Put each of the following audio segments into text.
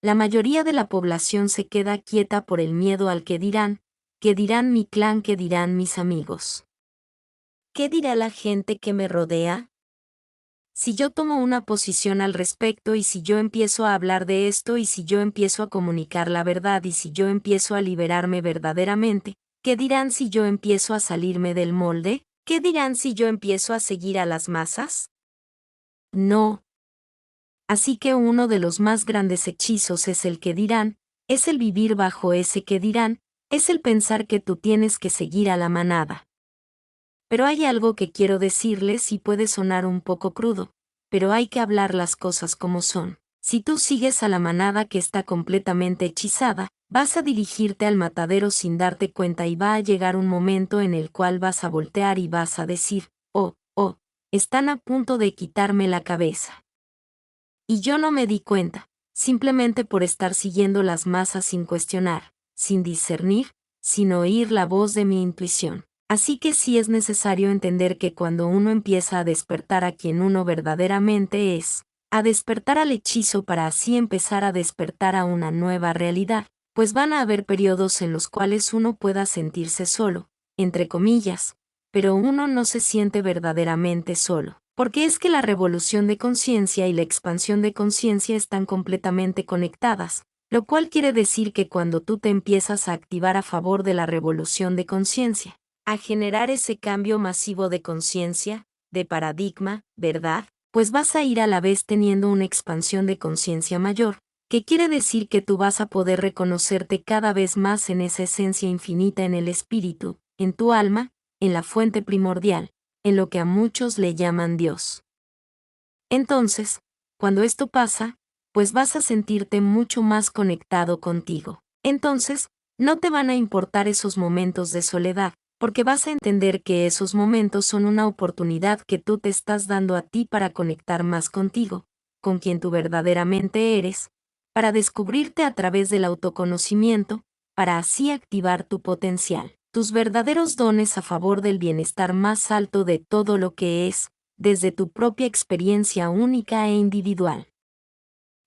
La mayoría de la población se queda quieta por el miedo al qué dirán mi clan, qué dirán mis amigos. ¿Qué dirá la gente que me rodea? Si yo tomo una posición al respecto y si yo empiezo a hablar de esto y si yo empiezo a comunicar la verdad y si yo empiezo a liberarme verdaderamente, ¿qué dirán si yo empiezo a salirme del molde? ¿Qué dirán si yo empiezo a seguir a las masas? No. Así que uno de los más grandes hechizos es el que dirán, es el vivir bajo ese que dirán, es el pensar que tú tienes que seguir a la manada. Pero hay algo que quiero decirles y puede sonar un poco crudo, pero hay que hablar las cosas como son. Si tú sigues a la manada que está completamente hechizada, vas a dirigirte al matadero sin darte cuenta y va a llegar un momento en el cual vas a voltear y vas a decir, oh, están a punto de quitarme la cabeza. Y yo no me di cuenta, simplemente por estar siguiendo las masas sin cuestionar, sin discernir, sin oír la voz de mi intuición. Así que sí es necesario entender que cuando uno empieza a despertar a quien uno verdaderamente es, a despertar al hechizo para así empezar a despertar a una nueva realidad, pues van a haber periodos en los cuales uno pueda sentirse solo, entre comillas, pero uno no se siente verdaderamente solo, porque es que la revolución de conciencia y la expansión de conciencia están completamente conectadas, lo cual quiere decir que cuando tú te empiezas a activar a favor de la revolución de conciencia, a generar ese cambio masivo de conciencia, de paradigma, ¿verdad? Pues vas a ir a la vez teniendo una expansión de conciencia mayor, que quiere decir que tú vas a poder reconocerte cada vez más en esa esencia infinita en el espíritu, en tu alma, en la fuente primordial, en lo que a muchos le llaman Dios. Entonces, cuando esto pasa, pues vas a sentirte mucho más conectado contigo. Entonces, no te van a importar esos momentos de soledad, porque vas a entender que esos momentos son una oportunidad que tú te estás dando a ti para conectar más contigo, con quien tú verdaderamente eres, para descubrirte a través del autoconocimiento, para así activar tu potencial, tus verdaderos dones a favor del bienestar más alto de todo lo que es, desde tu propia experiencia única e individual.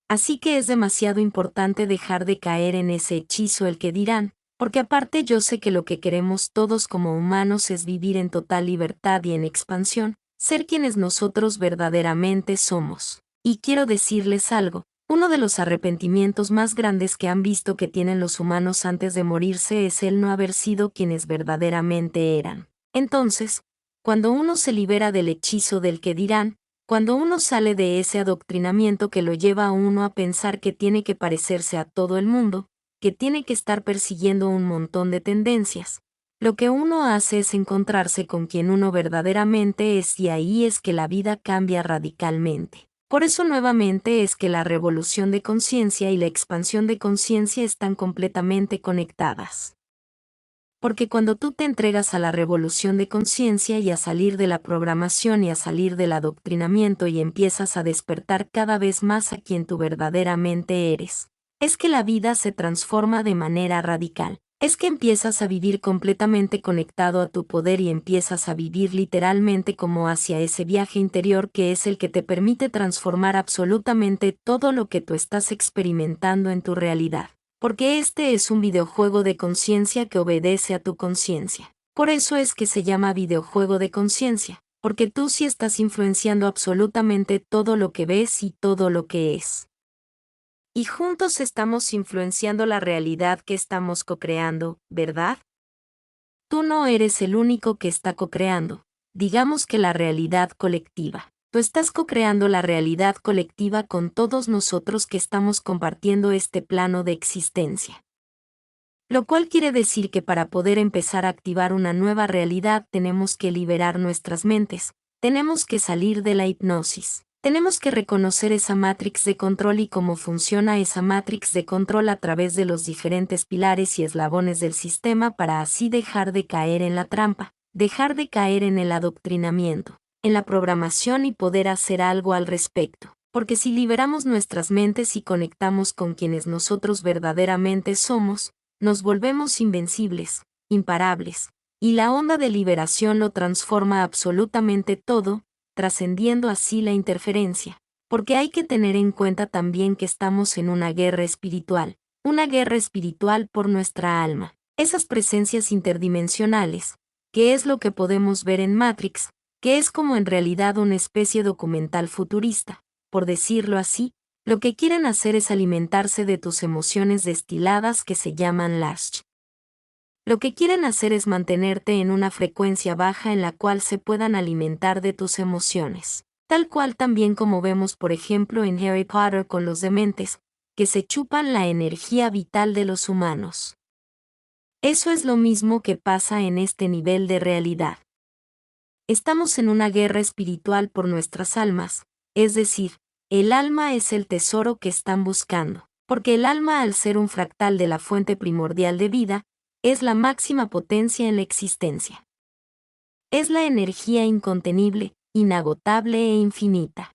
Así que es demasiado importante dejar de caer en ese hechizo el que dirán, porque aparte yo sé que lo que queremos todos como humanos es vivir en total libertad y en expansión, ser quienes nosotros verdaderamente somos. Y quiero decirles algo, uno de los arrepentimientos más grandes que han visto que tienen los humanos antes de morirse es el no haber sido quienes verdaderamente eran. Entonces, cuando uno se libera del hechizo del que dirán, cuando uno sale de ese adoctrinamiento que lo lleva a uno a pensar que tiene que parecerse a todo el mundo, que tiene que estar persiguiendo un montón de tendencias, lo que uno hace es encontrarse con quien uno verdaderamente es y ahí es que la vida cambia radicalmente. Por eso nuevamente es que la revolución de conciencia y la expansión de conciencia están completamente conectadas. Porque cuando tú te entregas a la revolución de conciencia y a salir de la programación y a salir del adoctrinamiento y empiezas a despertar cada vez más a quien tú verdaderamente eres, es que la vida se transforma de manera radical. Es que empiezas a vivir completamente conectado a tu poder y empiezas a vivir literalmente como hacia ese viaje interior que es el que te permite transformar absolutamente todo lo que tú estás experimentando en tu realidad. Porque este es un videojuego de conciencia que obedece a tu conciencia. Por eso es que se llama videojuego de conciencia, porque tú sí estás influenciando absolutamente todo lo que ves y todo lo que es. Y juntos estamos influenciando la realidad que estamos co-creando, ¿verdad? Tú no eres el único que está co-creando, digamos que la realidad colectiva. Tú estás co-creando la realidad colectiva con todos nosotros que estamos compartiendo este plano de existencia. Lo cual quiere decir que para poder empezar a activar una nueva realidad tenemos que liberar nuestras mentes, tenemos que salir de la hipnosis. Tenemos que reconocer esa matrix de control y cómo funciona esa matrix de control a través de los diferentes pilares y eslabones del sistema para así dejar de caer en la trampa, dejar de caer en el adoctrinamiento, en la programación y poder hacer algo al respecto. Porque si liberamos nuestras mentes y conectamos con quienes nosotros verdaderamente somos, nos volvemos invencibles, imparables, y la onda de liberación lo transforma absolutamente todo, trascendiendo así la interferencia, Porque hay que tener en cuenta también que estamos en una guerra espiritual por nuestra alma. Esas presencias interdimensionales, que es lo que podemos ver en Matrix, que es como en realidad una especie documental futurista, por decirlo así, lo que quieren hacer es alimentarse de tus emociones destiladas que se llaman Lash. Lo que quieren hacer es mantenerte en una frecuencia baja en la cual se puedan alimentar de tus emociones. Tal cual también como vemos por ejemplo en Harry Potter con los dementes, que se chupan la energía vital de los humanos. Eso es lo mismo que pasa en este nivel de realidad. Estamos en una guerra espiritual por nuestras almas, es decir, el alma es el tesoro que están buscando, porque el alma al ser un fractal de la fuente primordial de vida, es la máxima potencia en la existencia. Es la energía incontenible, inagotable e infinita.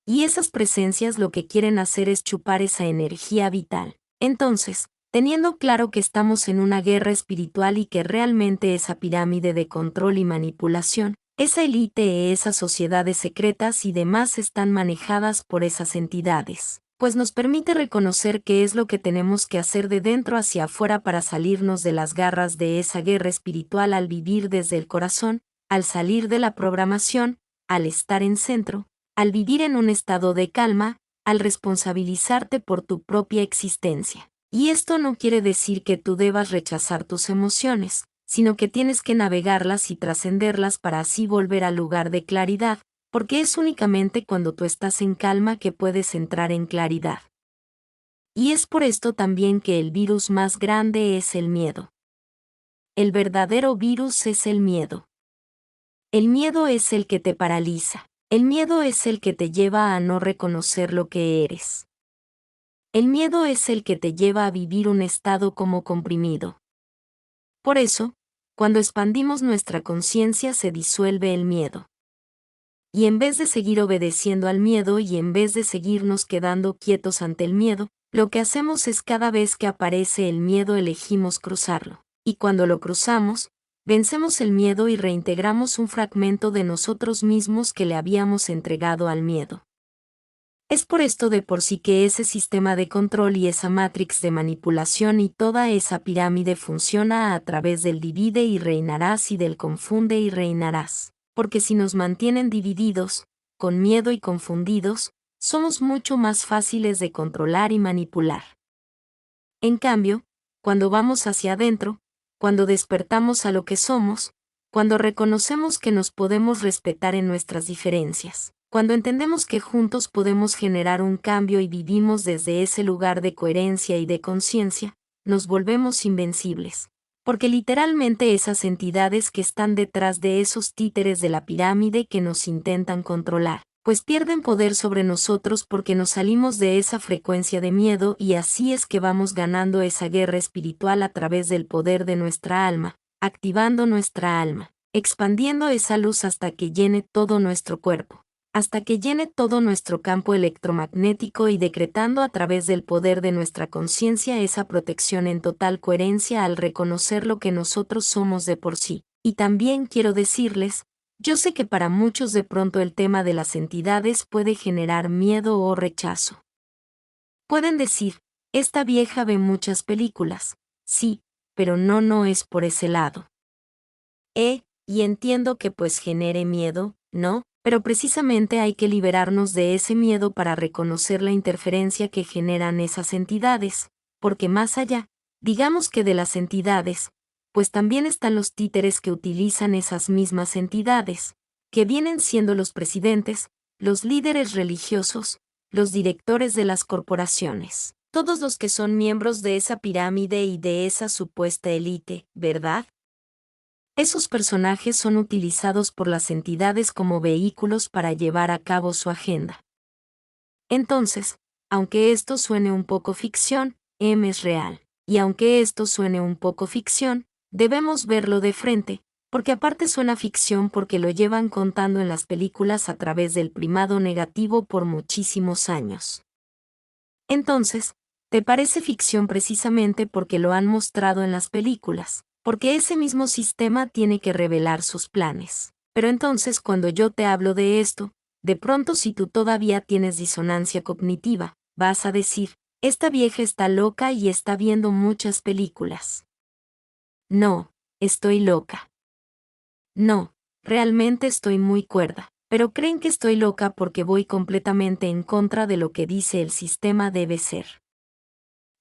Y esas presencias lo que quieren hacer es chupar esa energía vital. Entonces, teniendo claro que estamos en una guerra espiritual y que realmente esa pirámide de control y manipulación, esa élite, esas sociedades secretas y demás están manejadas por esas entidades, pues nos permite reconocer qué es lo que tenemos que hacer de dentro hacia afuera para salirnos de las garras de esa guerra espiritual al vivir desde el corazón, al salir de la programación, al estar en centro, al vivir en un estado de calma, al responsabilizarte por tu propia existencia. Y esto no quiere decir que tú debas rechazar tus emociones, sino que tienes que navegarlas y trascenderlas para así volver al lugar de claridad, porque es únicamente cuando tú estás en calma que puedes entrar en claridad. Y es por esto también que el virus más grande es el miedo. El verdadero virus es el miedo. El miedo es el que te paraliza. El miedo es el que te lleva a no reconocer lo que eres. El miedo es el que te lleva a vivir un estado como comprimido. Por eso, cuando expandimos nuestra conciencia se disuelve el miedo. Y en vez de seguir obedeciendo al miedo y en vez de seguirnos quedando quietos ante el miedo, lo que hacemos es cada vez que aparece el miedo elegimos cruzarlo. Y cuando lo cruzamos, vencemos el miedo y reintegramos un fragmento de nosotros mismos que le habíamos entregado al miedo. Es por esto de por sí que ese sistema de control y esa matrix de manipulación y toda esa pirámide funciona a través del divide y reinarás y del confunde y reinarás. Porque si nos mantienen divididos, con miedo y confundidos, somos mucho más fáciles de controlar y manipular. En cambio, cuando vamos hacia adentro, cuando despertamos a lo que somos, cuando reconocemos que nos podemos respetar en nuestras diferencias, cuando entendemos que juntos podemos generar un cambio y vivimos desde ese lugar de coherencia y de conciencia, nos volvemos invencibles. Porque literalmente esas entidades que están detrás de esos títeres de la pirámide que nos intentan controlar, pues pierden poder sobre nosotros porque nos salimos de esa frecuencia de miedo y así es que vamos ganando esa guerra espiritual a través del poder de nuestra alma, activando nuestra alma, expandiendo esa luz hasta que llene todo nuestro cuerpo, hasta que llene todo nuestro campo electromagnético y decretando a través del poder de nuestra conciencia esa protección en total coherencia al reconocer lo que nosotros somos de por sí. Y también quiero decirles, yo sé que para muchos de pronto el tema de las entidades puede generar miedo o rechazo. Pueden decir, esta vieja ve muchas películas, sí, pero no es por ese lado. Y entiendo que pues genere miedo, ¿no? Pero precisamente hay que liberarnos de ese miedo para reconocer la interferencia que generan esas entidades, porque más allá, digamos que de las entidades, pues también están los títeres que utilizan esas mismas entidades, que vienen siendo los presidentes, los líderes religiosos, los directores de las corporaciones, todos los que son miembros de esa pirámide y de esa supuesta élite, ¿verdad? Esos personajes son utilizados por las entidades como vehículos para llevar a cabo su agenda. Entonces, aunque esto suene un poco ficción, es real. Y aunque esto suene un poco ficción, debemos verlo de frente, porque aparte suena ficción porque lo llevan contando en las películas a través del primado negativo por muchísimos años. Entonces, ¿te parece ficción precisamente porque lo han mostrado en las películas? Porque ese mismo sistema tiene que revelar sus planes. Pero entonces cuando yo te hablo de esto, De pronto, si tú todavía tienes disonancia cognitiva, vas a decir, esta vieja está loca y está viendo muchas películas. No, estoy loca. No, realmente estoy muy cuerda, pero creen que estoy loca porque voy completamente en contra de lo que dice el sistema debe ser.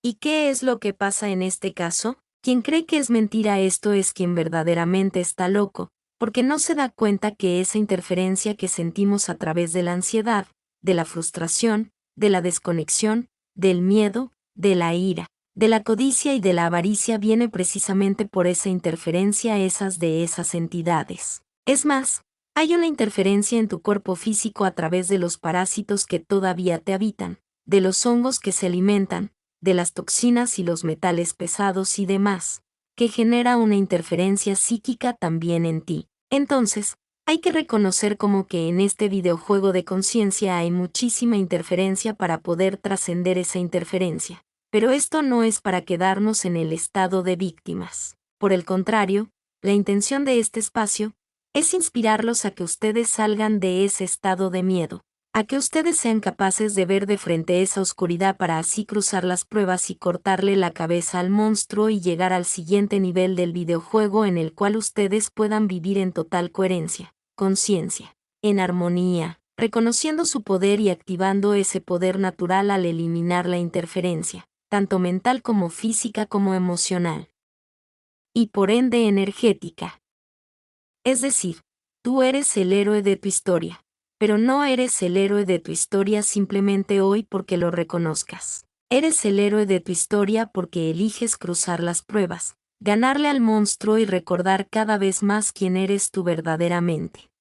¿Y qué es lo que pasa en este caso? Quien cree que es mentira esto es quien verdaderamente está loco, porque no se da cuenta que esa interferencia que sentimos a través de la ansiedad, de la frustración, de la desconexión, del miedo, de la ira, de la codicia y de la avaricia viene precisamente por esa interferencia de esas entidades. Es más, hay una interferencia en tu cuerpo físico a través de los parásitos que todavía te habitan, de los hongos que se alimentan, de las toxinas y los metales pesados y demás, que genera una interferencia psíquica también en ti. Entonces, hay que reconocer como que en este videojuego de conciencia hay muchísima interferencia para poder trascender esa interferencia. Pero esto no es para quedarnos en el estado de víctimas. Por el contrario, la intención de este espacio es inspirarlos a que ustedes salgan de ese estado de miedo, a que ustedes sean capaces de ver de frente esa oscuridad para así cruzar las pruebas y cortarle la cabeza al monstruo y llegar al siguiente nivel del videojuego en el cual ustedes puedan vivir en total coherencia, conciencia, en armonía, reconociendo su poder y activando ese poder natural al eliminar la interferencia, tanto mental como física como emocional. Y por ende energética. Es decir, tú eres el héroe de tu historia. Pero no eres el héroe de tu historia simplemente hoy porque lo reconozcas. Eres el héroe de tu historia porque eliges cruzar las pruebas, ganarle al monstruo y recordar cada vez más quién eres tú verdaderamente.